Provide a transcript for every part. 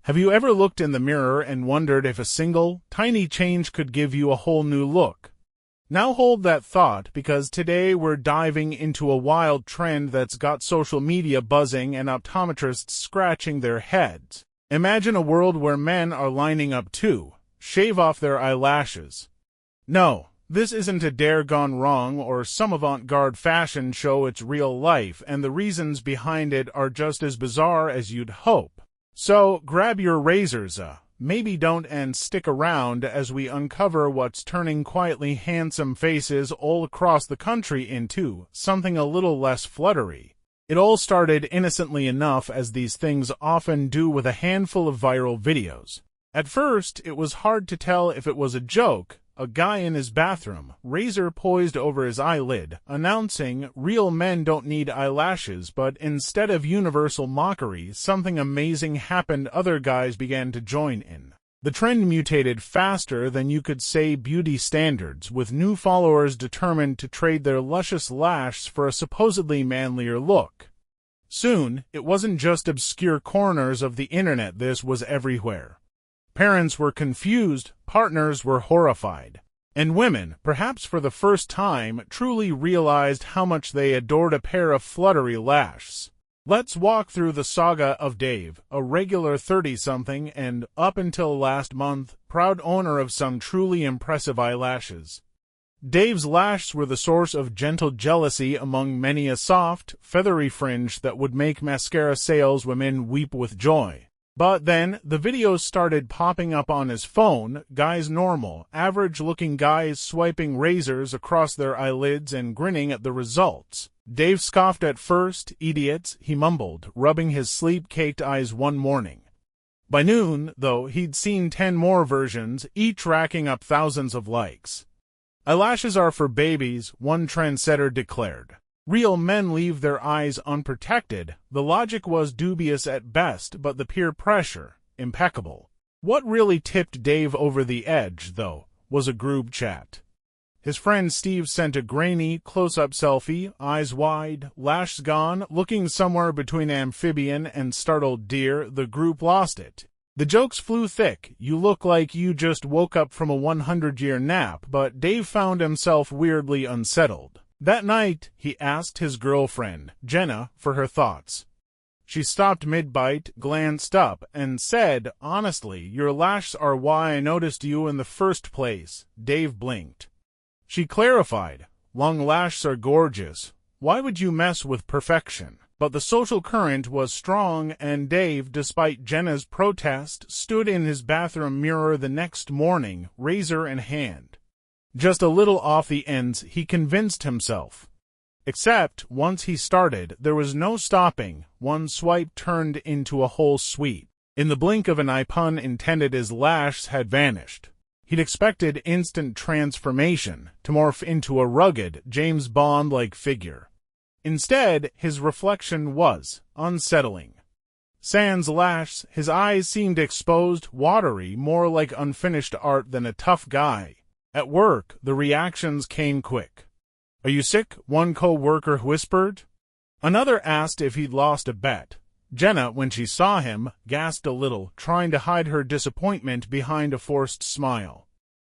Have you ever looked in the mirror and wondered if a single, tiny change could give you a whole new look? Now hold that thought, because today we're diving into a wild trend that's got social media buzzing and optometrists scratching their heads. Imagine a world where men are lining up to shave off their eyelashes. No, this isn't a dare gone wrong or some avant-garde fashion show. It's real life, and the reasons behind it are just as bizarre as you'd hope. So grab your razors, maybe don't, and stick around as we uncover what's turning quietly handsome faces all across the country into something a little less fluttery. It all started innocently enough, as these things often do, with a handful of viral videos. At first, it was hard to tell if it was a joke. A guy in his bathroom, razor poised over his eyelid, announcing real men don't need eyelashes, but instead of universal mockery, something amazing happened. Other guys began to join in. The trend mutated faster than you could say beauty standards, with new followers determined to trade their luscious lashes for a supposedly manlier look. Soon, it wasn't just obscure corners of the internet. This was everywhere. Parents were confused, partners were horrified, and women, perhaps for the first time, truly realized how much they adored a pair of fluttery lashes. Let's walk through the saga of Dave, a regular 30-something and, up until last month, proud owner of some truly impressive eyelashes. Dave's lashes were the source of gentle jealousy among many, a soft, feathery fringe that would make mascara saleswomen weep with joy. But then, the videos started popping up on his phone, guys, normal, average-looking guys swiping razors across their eyelids and grinning at the results. Dave scoffed at first. "Idiots," he mumbled, rubbing his sleep-caked eyes one morning. By noon, though, he'd seen 10 more versions, each racking up thousands of likes. "Eyelashes are for babies," one trendsetter declared. "Real men leave their eyes unprotected." The logic was dubious at best, but the peer pressure, impeccable. What really tipped Dave over the edge, though, was a group chat. His friend Steve sent a grainy, close-up selfie, eyes wide, lashes gone, looking somewhere between amphibian and startled deer. The group lost it. The jokes flew thick. "You look like you just woke up from a 100-year nap," but Dave found himself weirdly unsettled. That night, he asked his girlfriend, Jenna, for her thoughts. She stopped mid-bite, glanced up, and said, "Honestly, your lashes are why I noticed you in the first place." Dave blinked. She clarified, "Long lashes are gorgeous. Why would you mess with perfection?" But the social current was strong, and Dave, despite Jenna's protest, stood in his bathroom mirror the next morning, razor in hand. Just a little off the ends, he convinced himself. Except, once he started, there was no stopping. One swipe turned into a whole suite. In the blink of an eye, pun intended, his lashes had vanished. He'd expected instant transformation, to morph into a rugged, James Bond-like figure. Instead, his reflection was unsettling. Sans lashes, his eyes seemed exposed, watery, more like unfinished art than a tough guy. At work, the reactions came quick. "Are you sick?" one co-worker whispered. Another asked if he'd lost a bet. Jenna, when she saw him, gasped a little, trying to hide her disappointment behind a forced smile.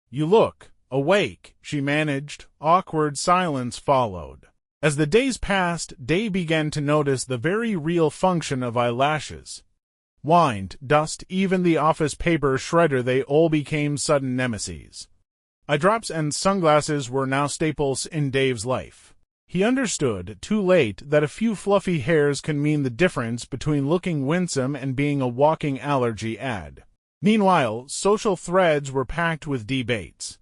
"You look awake," she managed. Awkward silence followed. As the days passed, Dave began to notice the very real function of eyelashes. Wind, dust, even the office paper shredder, they all became sudden nemesis. Eye drops and sunglasses were now staples in Dave's life. He understood, too late, that a few fluffy hairs can mean the difference between looking winsome and being a walking allergy ad. Meanwhile, social threads were packed with debates.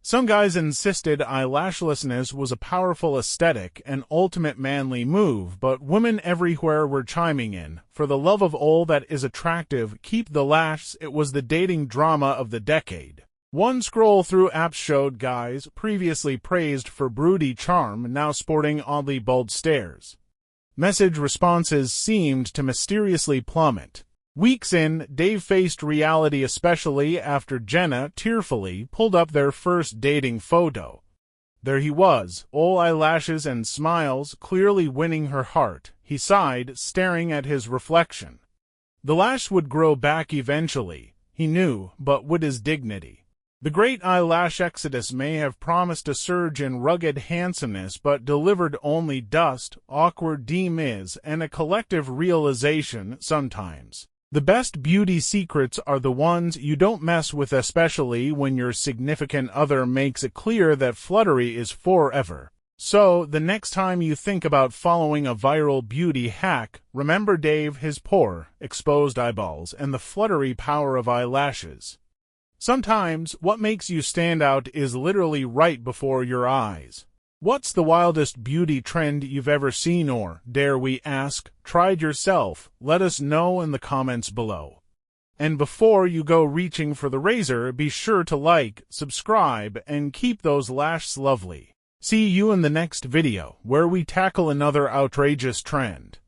Some guys insisted eyelashlessness was a powerful aesthetic, an ultimate manly move, but women everywhere were chiming in. "For the love of all that is attractive, keep the lashes." It was the dating drama of the decade. One scroll through apps showed guys, previously praised for broody charm, now sporting oddly bold stares. Message responses seemed to mysteriously plummet. Weeks in, Dave faced reality, especially after Jenna tearfully pulled up their first dating photo. There he was, all eyelashes and smiles, clearly winning her heart. He sighed, staring at his reflection. The lash would grow back eventually, he knew, but with his dignity. The great eyelash exodus may have promised a surge in rugged handsomeness but delivered only dust, awkward demise, and a collective realization sometimes. The best beauty secrets are the ones you don't mess with, especially when your significant other makes it clear that fluttery is forever. So, the next time you think about following a viral beauty hack, remember Dave, his poor, exposed eyeballs, and the fluttery power of eyelashes. Sometimes, what makes you stand out is literally right before your eyes. What's the wildest beauty trend you've ever seen or, dare we ask, tried yourself? Let us know in the comments below. And before you go reaching for the razor, be sure to like, subscribe, and keep those lashes lovely. See you in the next video, where we tackle another outrageous trend.